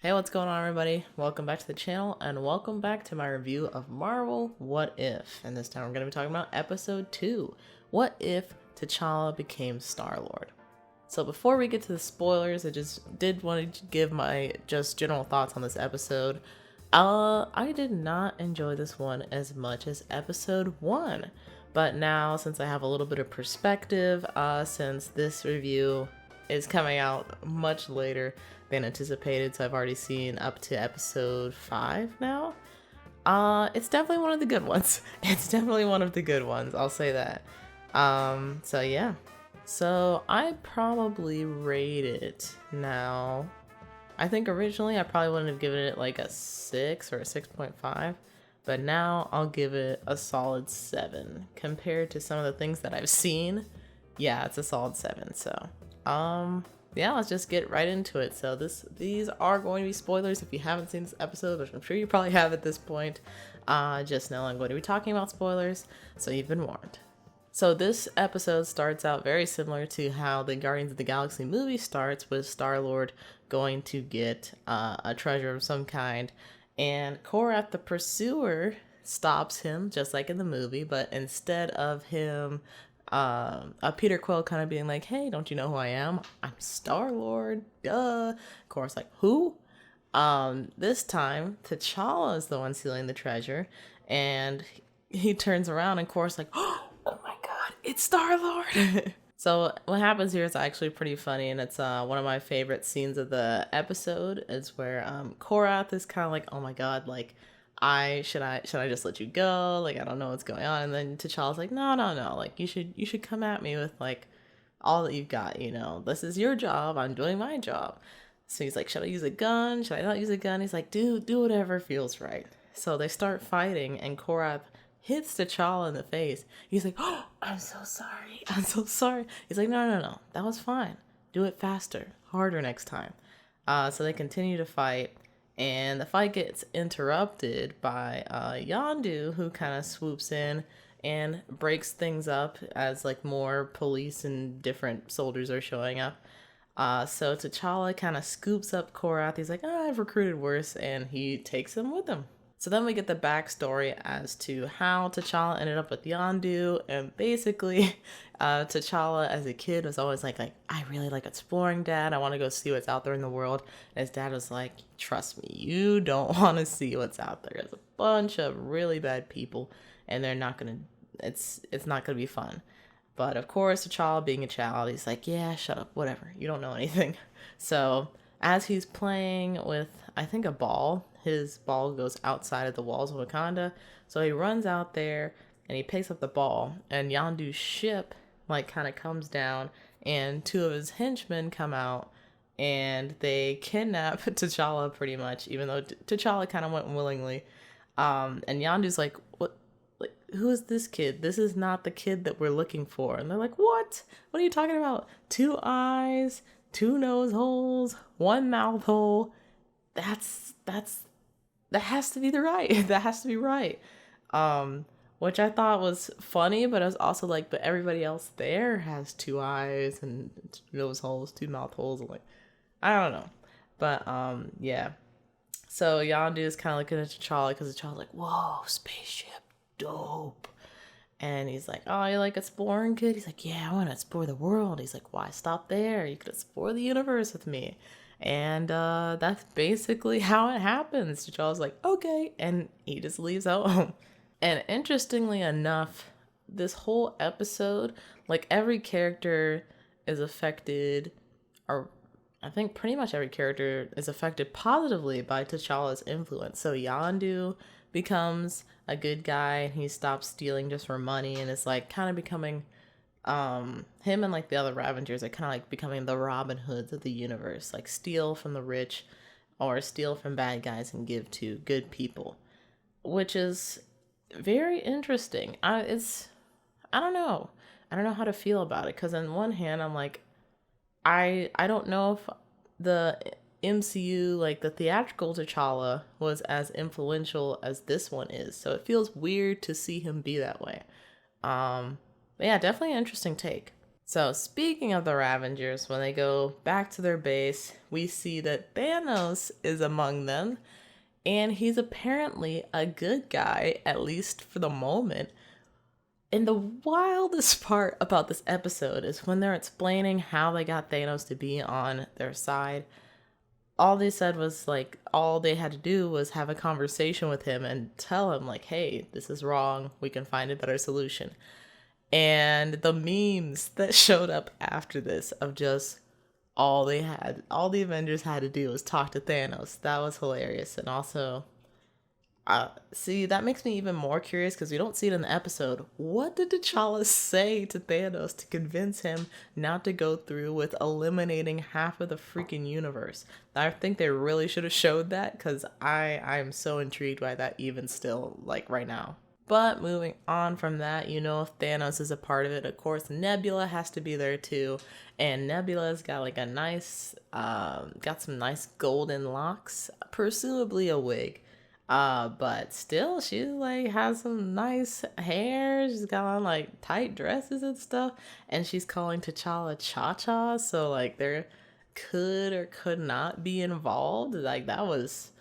Hey, what's going on, everybody? Welcome back to the channel, and welcome back to my review of Marvel What If. And this time we're going to be talking about episode 2, What If T'Challa Became Star-Lord? So before we get to the spoilers, I just did want to give my just general thoughts on this episode. I did not enjoy this one as much as episode 1. But now, since I have a little bit of perspective, since this review is coming out much later than anticipated, so I've already seen up to episode 5 now. It's definitely one of the good ones. It's definitely one of the good ones, I'll say that. So yeah. So I probably rate it now. I think originally I probably wouldn't have given it like a 6 or a 6.5, but now I'll give it a solid 7. Compared to some of the things that I've seen, yeah, it's a solid 7. So, yeah, let's just get right into it. So these are going to be spoilers if you haven't seen this episode, which I'm sure you probably have at this point. Just know I'm going to be talking about spoilers, so you've been warned. So this episode starts out very similar to how the Guardians of the Galaxy movie starts, with Star-Lord going to get a treasure of some kind, and Korath the Pursuer stops him, just like in the movie, but instead of him Peter Quill kind of being like, hey, don't you know who I am? I'm Star-Lord, duh. Of course, like, who? This time, T'Challa is the one stealing the treasure, and he turns around and of course like, oh my god, it's Star-Lord! So what happens here is actually pretty funny, and it's one of my favorite scenes of the episode, is where Korath is kind of like, oh my god, like, should I just let you go? Like, I don't know what's going on. And then T'Challa's like, no, like, you should come at me with like all that you've got, you know. This is your job, I'm doing my job. So he's like, should I use a gun? Should I not use a gun? He's like, dude, do whatever feels right. So they start fighting, and Korath hits T'Challa in the face. He's like, oh, I'm so sorry. I'm so sorry. He's like, no. That was fine. Do it faster, harder next time. So they continue to fight, and the fight gets interrupted by Yondu, who kind of swoops in and breaks things up as like more police and different soldiers are showing up. So T'Challa kind of scoops up Korath. He's like, I've recruited worse, and he takes him with him. So then we get the backstory as to how T'Challa ended up with Yondu, and basically, T'Challa as a kid was always like, I really like exploring, Dad. I want to go see what's out there in the world. And his dad was like, trust me, you don't want to see what's out there. There's a bunch of really bad people, and they're not gonna. It's not gonna be fun. But of course, T'Challa being a child, he's like, yeah, shut up, whatever. You don't know anything. So as he's playing with, I think, a ball, his ball goes outside of the walls of Wakanda. So he runs out there and he picks up the ball, and Yondu's ship like kind of comes down, and two of his henchmen come out, and they kidnap T'Challa pretty much, even though T'Challa kind of went willingly. And Yondu's like, what? Like, who is this kid? This is not the kid that we're looking for. And they're like, what? What are you talking about? 2 eyes, 2 nose holes, 1 mouth hole. That has to be right. That has to be right. Which I thought was funny, but I was also like, but everybody else there has 2 eyes and 2 nose holes, 2 mouth holes. I'm like, I don't know. But, yeah. So Yondu is kind of looking at T'Challa, because T'Challa's like, whoa, spaceship, dope. And he's like, oh, you like exploring, kid? He's like, yeah, I want to explore the world. He's like, why stop there? You could explore the universe with me. And that's basically how it happens. T'Challa's like, okay. And he just leaves out home. And interestingly enough, this whole episode, like, every character is affected, or I think pretty much every character is affected positively by T'Challa's influence. So Yondu becomes a good guy, and he stops stealing just for money, and is like kind of becoming him, and like the other Ravengers are kind of like becoming the Robin Hoods of the universe, like steal from the rich or steal from bad guys and give to good people, which is very interesting. I don't know how to feel about it, because on one hand I'm like, I don't know if the MCU, like the theatrical T'Challa, was as influential as this one is. So it feels weird to see him be that way. But yeah, definitely an interesting take. So, speaking of the Ravengers, when they go back to their base, we see that Thanos is among them, and he's apparently a good guy, at least for the moment. And the wildest part about this episode is when they're explaining how they got Thanos to be on their side. All they said was like, all they had to do was have a conversation with him and tell him, like, hey, this is wrong. We can find a better solution. And the memes that showed up after this of just all the Avengers had to do was talk to Thanos. That was hilarious. And also, see, that makes me even more curious because we don't see it in the episode. What did T'Challa say to Thanos to convince him not to go through with eliminating half of the freaking universe? I think they really should have showed that because I'm so intrigued by that even still, like right now. But moving on from that, if Thanos is a part of it, of course, Nebula has to be there too. And Nebula's got like a nice, got some nice golden locks, presumably a wig. But still, she like has some nice hair. She's got on like tight dresses and stuff, and she's calling T'Challa Cha-Cha. So like there could or could not be involved. Like that was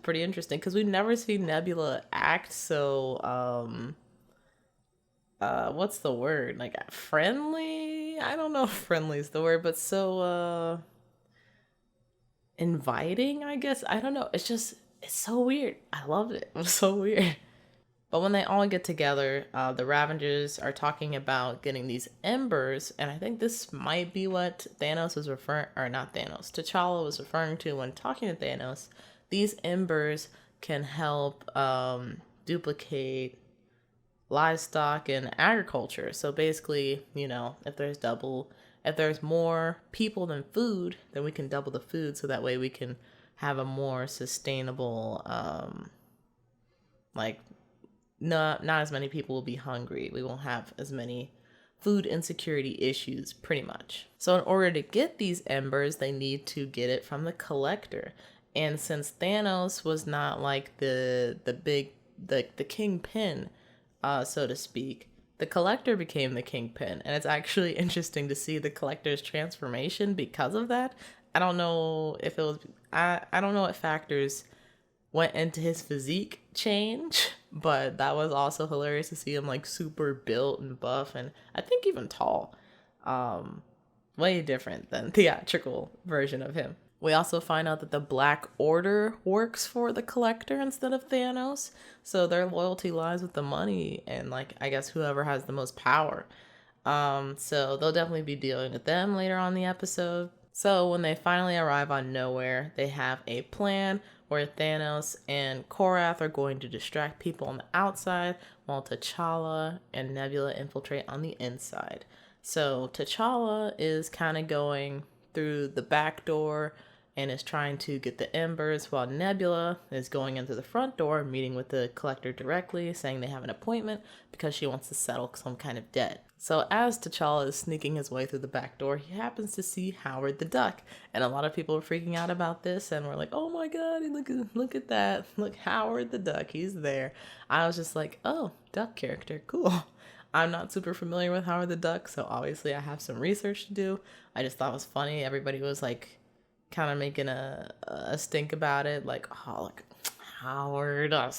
pretty interesting because we've never seen Nebula act so what's the word? Like friendly? I don't know if friendly is the word, but so inviting, I guess. I don't know. It's so weird. I loved it. It was so weird. But when they all get together, the Ravengers are talking about getting these embers, and I think this might be what Thanos was referring, or not Thanos, T'Challa was referring to when talking to Thanos. These embers can help duplicate livestock and agriculture. So basically, if there's more people than food, then we can double the food, so that way we can have a more sustainable like not as many people will be hungry. We won't have as many food insecurity issues, pretty much. So in order to get these embers, they need to get it from the collector. And since Thanos was not like the kingpin, so to speak, the collector became the kingpin. And it's actually interesting to see the collector's transformation because of that. I don't know if it was I don't know what factors went into his physique change, but that was also hilarious to see him like super built and buff, and I think even tall. Way different than theatrical version of him. We also find out that the Black Order works for the collector instead of Thanos, so their loyalty lies with the money and like I guess whoever has the most power. So they'll definitely be dealing with them later on in the episode. So when they finally arrive on Nowhere, they have a plan where Thanos and Korath are going to distract people on the outside while T'Challa and Nebula infiltrate on the inside. So T'Challa is kind of going through the back door and is trying to get the embers, while Nebula is going into the front door, meeting with the collector directly, saying they have an appointment because she wants to settle some kind of debt. So as T'Challa is sneaking his way through the back door, he happens to see Howard the Duck. And a lot of people are freaking out about this, and we're like, oh my god, look at that. Look, Howard the Duck, he's there. I was just like, oh, duck character, cool. I'm not super familiar with Howard the Duck, so obviously I have some research to do. I just thought it was funny. Everybody was like kind of making a stink about it, like, oh, look, Howard, a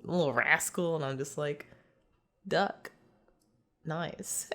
little rascal, and I'm just like, duck, nice.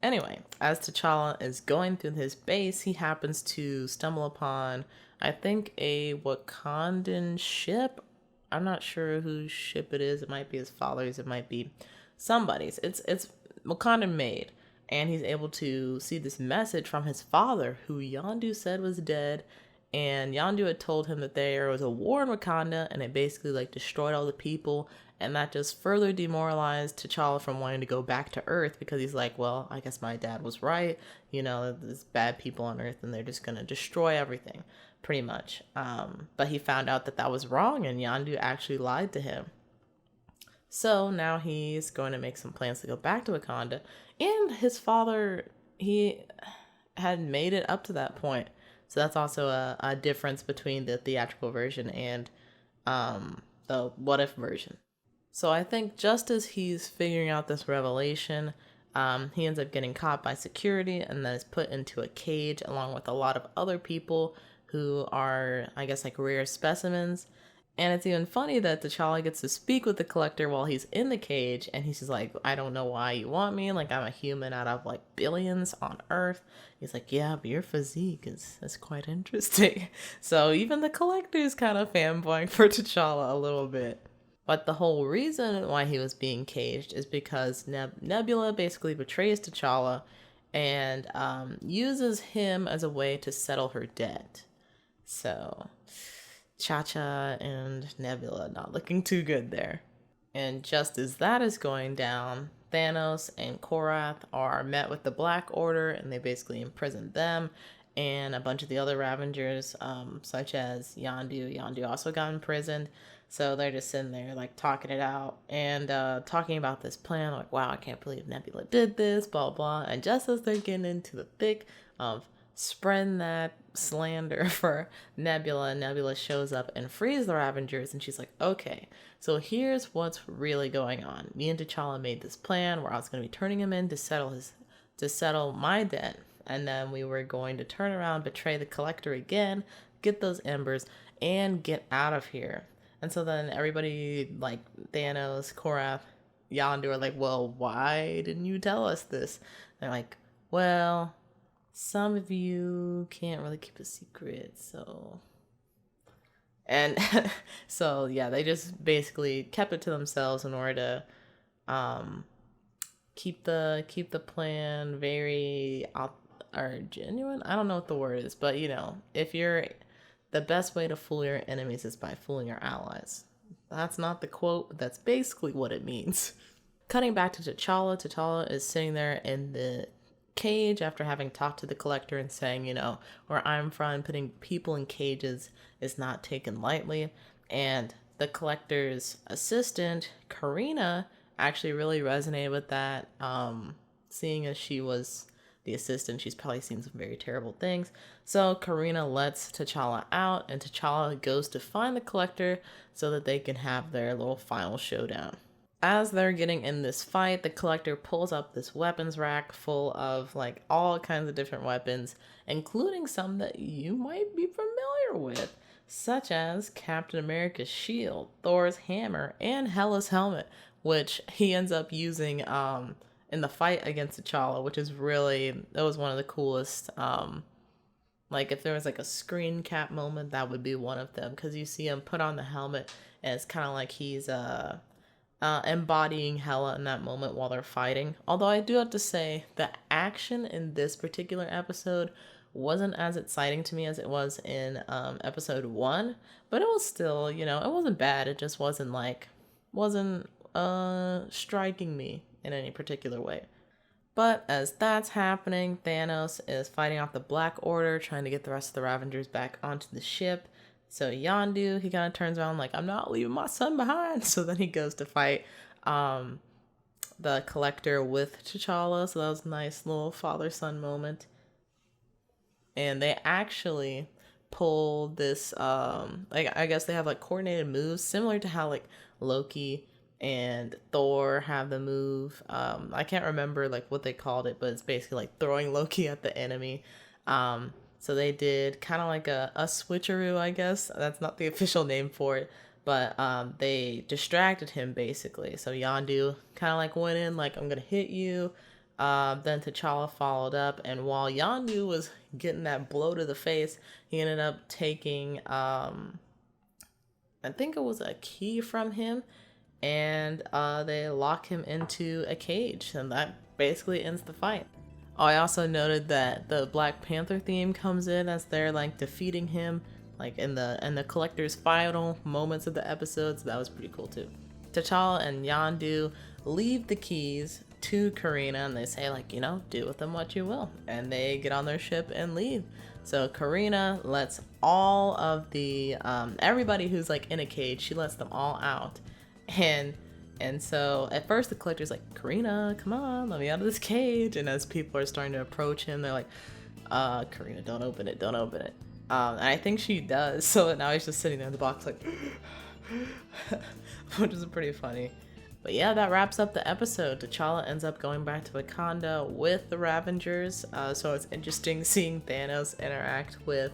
Anyway, as T'Challa is going through his base, he happens to stumble upon, I think, a Wakandan ship. I'm not sure whose ship it is. It might be his father's, it might be somebody's. It's Wakandan made. And he's able to see this message from his father, who Yondu said was dead. And Yondu had told him that there was a war in Wakanda, and it basically like destroyed all the people. And that just further demoralized T'Challa from wanting to go back to Earth, because he's like, well, I guess my dad was right. There's bad people on Earth and they're just going to destroy everything, pretty much. But he found out that was wrong, and Yondu actually lied to him. So now he's going to make some plans to go back to Wakanda. And his father, he had made it up to that point. So that's also a difference between the theatrical version and the what if version. So I think just as he's figuring out this revelation, He ends up getting caught by security and then is put into a cage along with a lot of other people who are, I guess, like rare specimens. And it's even funny that T'Challa gets to speak with the Collector while he's in the cage, and he's just like, I don't know why you want me. Like, I'm a human out of like billions on Earth. He's like, yeah, but your physique is quite interesting. So even the Collector is kind of fanboying for T'Challa a little bit. But the whole reason why he was being caged is because Nebula basically betrays T'Challa and uses him as a way to settle her debt. So Cha-Cha and Nebula not looking too good there. And just as that is going down, Thanos and Korath are met with the Black Order, and they basically imprison them and a bunch of the other Ravengers, such as Yondu. Yondu also got imprisoned. So they're just sitting there, like, talking it out and talking about this plan. Like, wow, I can't believe Nebula did this, blah, blah. And just as they're getting into the thick of spreading that slander for Nebula, Nebula shows up and frees the Ravengers. And she's like, okay, so here's what's really going on. Me and T'Challa made this plan where I was going to be turning him in to settle my debt. And then we were going to turn around, betray the Collector again, get those embers, and get out of here. And so then everybody, like Thanos, Korath, Yondu, are like, well, why didn't you tell us this? They're like, well, some of you can't really keep a secret, so... And so, yeah, they just basically kept it to themselves in order to keep the plan very or genuine. I don't know what the word is, but, you know, if you're... The best way to fool your enemies is by fooling your allies. That's not the quote, but that's basically what it means. Cutting back to T'Challa, T'Challa is sitting there in the cage after having talked to the Collector and saying, you know, where I'm from, putting people in cages is not taken lightly. And the Collector's assistant, Karina, actually really resonated with that, seeing as she was the assistant, she's probably seen some very terrible things. So Karina lets T'Challa out, and T'Challa goes to find the Collector so that they can have their little final showdown. As they're getting in this fight, the Collector pulls up this weapons rack full of like all kinds of different weapons, including some that you might be familiar with, such as Captain America's shield, Thor's hammer, and Hela's helmet, which he ends up using in the fight against T'Challa, which is really, that was one of the coolest, like if there was like a screen cap moment, that would be one of them, because you see him put on the helmet and it's kind of like he's embodying Hela in that moment while they're fighting. Although I do have to say, the action in this particular episode wasn't as exciting to me as it was in episode 1, but it was still, you know, it wasn't bad. It just wasn't striking me in any particular way. But as that's happening, Thanos is fighting off the Black Order, trying to get the rest of the Ravengers back onto the ship. So Yondu, he kind of turns around like, I'm not leaving my son behind. So then he goes to fight the Collector with T'Challa. So that was a nice little father-son moment. And they actually pull this, like, I guess they have like coordinated moves similar to how like Loki and Thor have the move. I can't remember like what they called it, but it's basically like throwing Loki at the enemy. So they did kind of like a switcheroo, I guess. That's not the official name for it, but they distracted him basically. So Yondu kind of like went in like, I'm gonna hit you. Then T'Challa followed up, and while Yondu was getting that blow to the face, he ended up taking I think it was a key from him, and they lock him into a cage, and that basically ends the fight. Oh, I also noted that the Black Panther theme comes in as they're like defeating him, like in the Collector's final moments of the episode, so that was pretty cool too. T'Challa and Yondu leave the keys to Karina, and they say like, you know, do with them what you will, and they get on their ship and leave. So Karina lets all of the everybody who's like in a cage, she lets them all out. And so at first the Collector's like, Karina, come on, let me out of this cage. And as people are starting to approach him, they're like, Karina, don't open it, don't open it. And I think she does. So now he's just sitting there in the box like, which is pretty funny. But yeah, that wraps up the episode. T'Challa ends up going back to Wakanda with the Ravengers. So it's interesting seeing Thanos interact with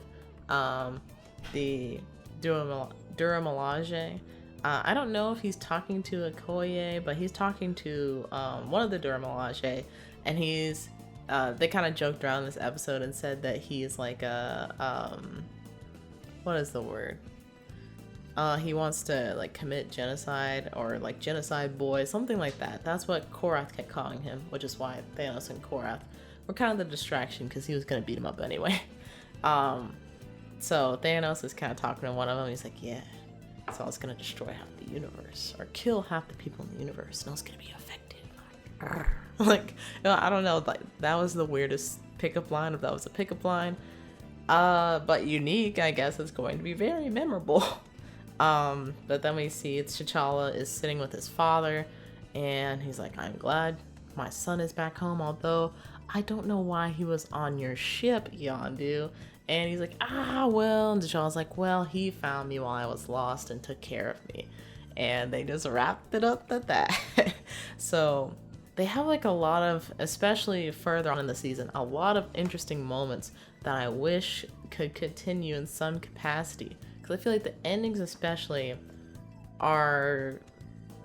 the Dura Milaje. I don't know if he's talking to Okoye, but he's talking to one of the Dura Milaje, and he's they kind of joked around this episode and said that he's like a what is the word? He wants to like commit genocide, or like genocide boy, something like that. That's what Korath kept calling him, which is why Thanos and Korath were kind of the distraction, because he was gonna beat him up anyway. So Thanos is kind of talking to one of them. He's like, yeah, so I was gonna destroy half the universe, or kill half the people in the universe, and I was gonna be affected. Like, you know, I don't know, like that was the weirdest pickup line, if that was a pickup line. But unique, I guess. It's going to be very memorable. But then we see it's T'Challa is sitting with his father, and he's like, I'm glad my son is back home, although I don't know why he was on your ship, Yondu. And he's like, well, and T'Challa's like, well, he found me while I was lost and took care of me. And they just wrapped it up at that. So they have like a lot of, especially further on in the season, a lot of interesting moments that I wish could continue in some capacity. Because I feel like the endings especially are,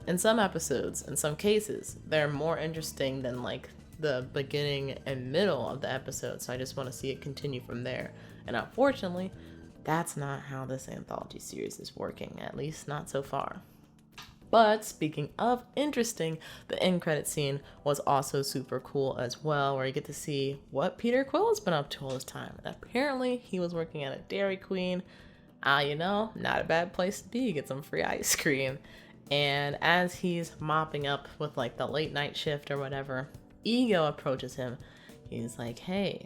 in some episodes, in some cases, they're more interesting than like the beginning and middle of the episode. So I just want to see it continue from there. And unfortunately, that's not how this anthology series is working, at least not so far. But speaking of interesting, the end credit scene was also super cool as well, where you get to see what Peter Quill has been up to all this time. And apparently he was working at a Dairy Queen. You know, not a bad place to be, get some free ice cream. And as he's mopping up with like the late night shift or whatever, Ego approaches him. He's like, hey,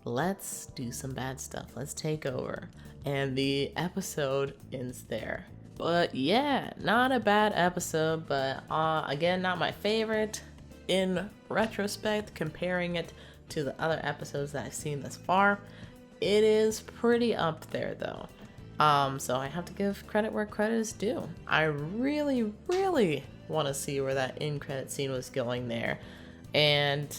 let's do some bad stuff. Let's take over. And the episode ends there. But yeah, not a bad episode, but again, not my favorite. In retrospect, comparing it to the other episodes that I've seen thus far, it is pretty up there though. So I have to give credit where credit is due. I really, really want to see where that end credit scene was going there. And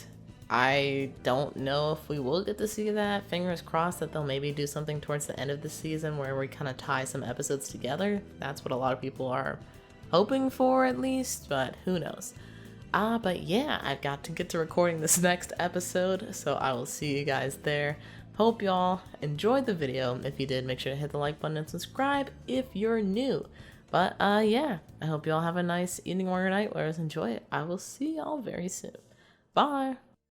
I don't know if we will get to see that. Fingers crossed that they'll maybe do something towards the end of the season where we kind of tie some episodes together. That's what a lot of people are hoping for, at least, but who knows. But yeah, I've got to get to recording this next episode, so I will see you guys there. Hope y'all enjoyed the video. If you did, make sure to hit the like button and subscribe if you're new. But yeah, I hope y'all have a nice evening or night. Whereas enjoy it. I will see y'all very soon. Bye.